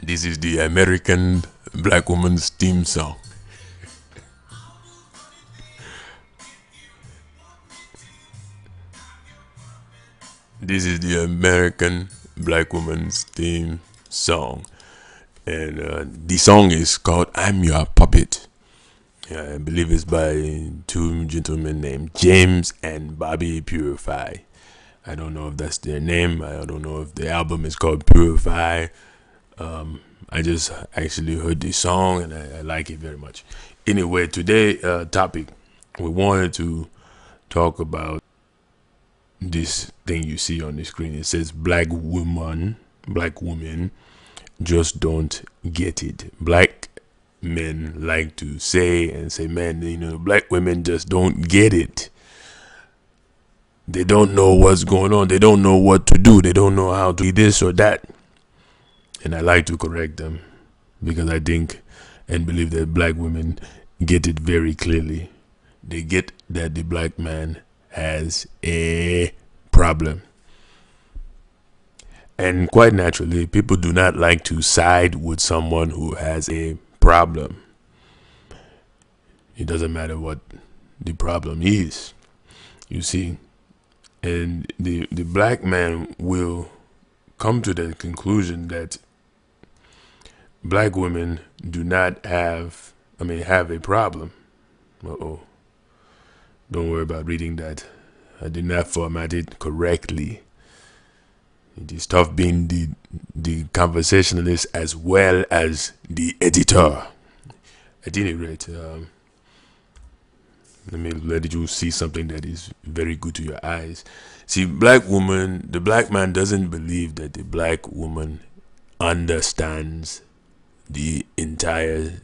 This is the American black woman's theme song. This is the American black woman's theme song. And the song is called I'm Your Puppet. I believe it's by two gentlemen named James and Bobby Purify. I don't know if that's their name. I don't know if the album is called Purify. I just actually heard this song and I like it very much. Anyway, today topic, we wanted to talk about this thing you see on the screen. It says black women just don't get it. Black men like to say, man, black women just don't get it. They don't know what's going on. They don't know what to do. They don't know how to do this or that. And I like to correct them because I think and believe that black women get it very clearly. They get that the black man has a problem. And quite naturally, people do not like to side with someone who has a problem. It doesn't matter what the problem is, you see. And the black man will come to the conclusion that black women do not have a problem. Don't worry about reading that. I did not format it correctly. It is tough being the conversationalist as well as the editor. At any rate, let me let you see something that is very good to your eyes. See, the black man doesn't believe that the black woman understands the entire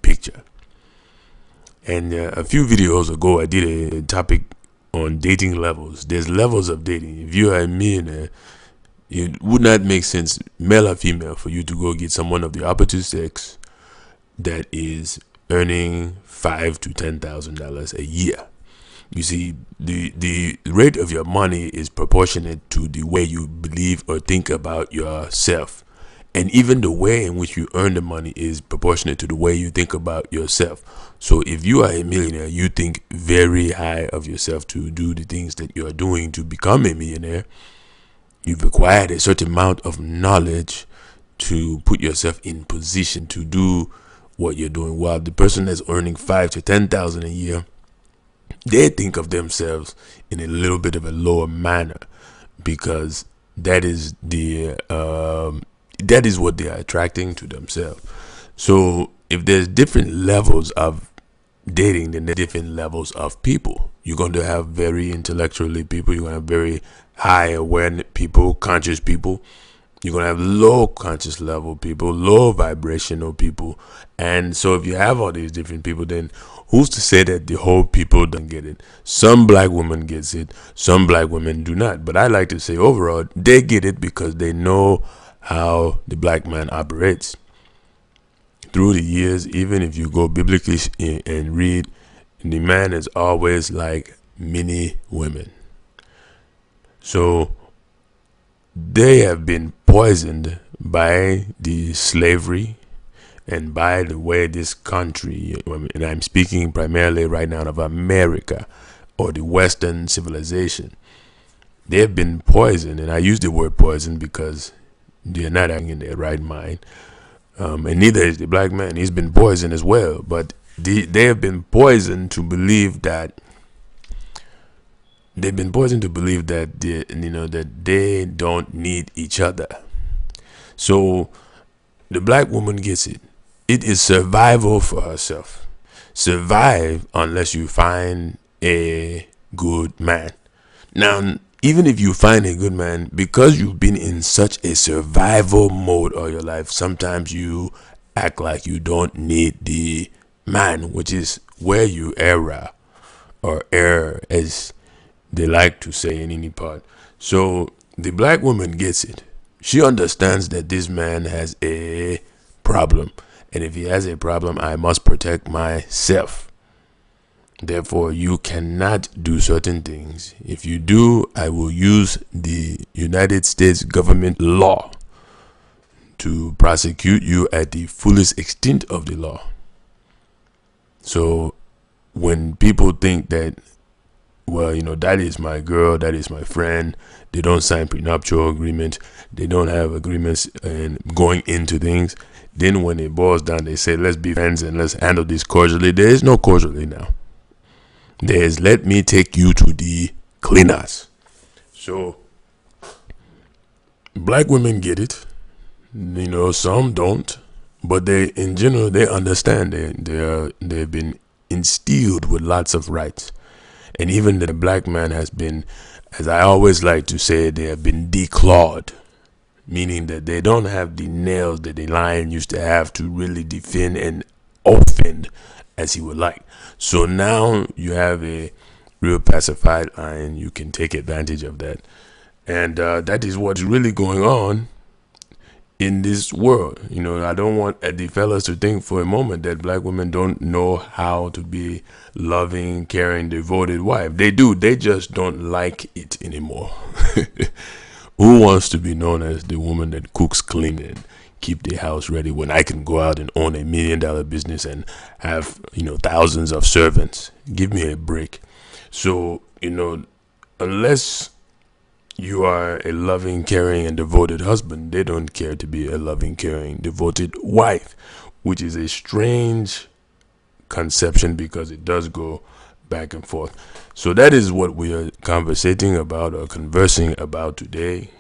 picture. And a few videos ago, I did a topic on dating levels. There's levels of dating. If you are a millionaire, it would not make sense, male or female, for you to go get someone of the opposite sex that is earning $5,000 to $10,000 a year. You see, the rate of your money is proportionate to the way you believe or think about yourself. And even the way in which you earn the money is proportionate to the way you think about yourself. So if you are a millionaire, you think very high of yourself to do the things that you are doing to become a millionaire. You've acquired a certain amount of knowledge to put yourself in position to do what you're doing. While the person that's earning $5,000 to $10,000 a year, they think of themselves in a little bit of a lower manner, because that is what they are attracting to themselves. So if there's different levels of dating, then there's different levels of people. You're going to have very intellectually people. You're going to have very high awareness people, conscious people. You're going to have low conscious level people, low vibrational people. And so if you have all these different people, then who's to say that the whole people don't get it? Some black women gets it. Some black women do not. But I like to say overall, they get it because they know how the black man operates. Through the years, even if you go biblically and read, the man is always like many women. So they have been poisoned by the slavery and by the way this country, and I'm speaking primarily right now of America or the Western civilization. They have been poisoned, and I use the word poison because they're not acting in their right mind. And neither is the black man. He's been poisoned as well. But they have been poisoned to believe that that they don't need each other. So the black woman gets it. It is survival for herself. Survive unless you find a good man. Now, even if you find a good man, because you've been in such a survival mode all your life, sometimes you act like you don't need the man, which is where you err, as they like to say in any part. So the black woman gets it. She understands that this man has a problem. And if he has a problem, I must protect myself. Therefore, you cannot do certain things. If you do, I will use the United States government law to prosecute you at the fullest extent of the law. So when people think that, well, that is my girl, that is my friend, they don't sign prenuptial agreements, they don't have agreements and going into things, then when it boils down, they say, let's be friends and let's handle this cordially. There is no cordially now. There is, let me take you to the cleaners. So black women get it. Some don't, but they, in general, they understand. They've been instilled with lots of rights, and even the black man has been, as I always like to say, they have been declawed, meaning that they don't have the nails that the lion used to have to really defend and offend as he would like. So now you have a real pacified lion. You can take advantage of that, and that is what's really going on in this world. I don't want the fellas to think for a moment that black women don't know how to be loving, caring, devoted wife. They do. They just don't like it anymore. Who wants to be known as the woman that cooks, clean, and keep the house ready when I can go out and own $1 million business and have, thousands of servants? Give me a break. So, unless you are a loving, caring, and devoted husband, they don't care to be a loving, caring, devoted wife, which is a strange conception because it does go back and forth. So that is what we are conversating about or conversing about today.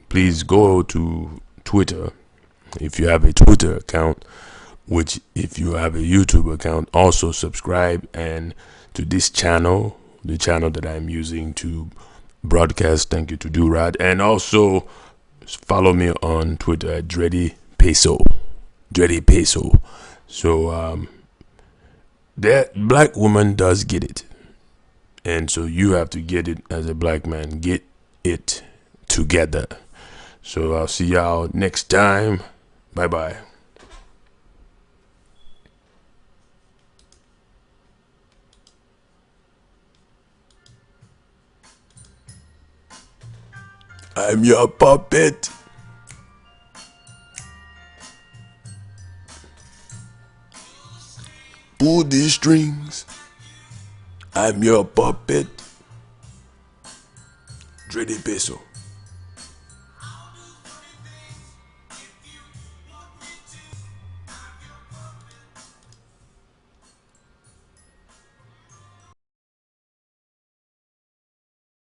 Please go to Twitter if you have a Twitter account, which if you have a YouTube account, also subscribe and to this channel, the channel that I'm using to broadcast. Thank you to Durod, and also follow me on Twitter at Dreddy Peso. So that black woman does get it, and so you have to get it as a black man. Get it together. So I'll see y'all next time. Bye bye. I'm your puppet. Pull these strings. I'm your puppet. Dreddy Peso.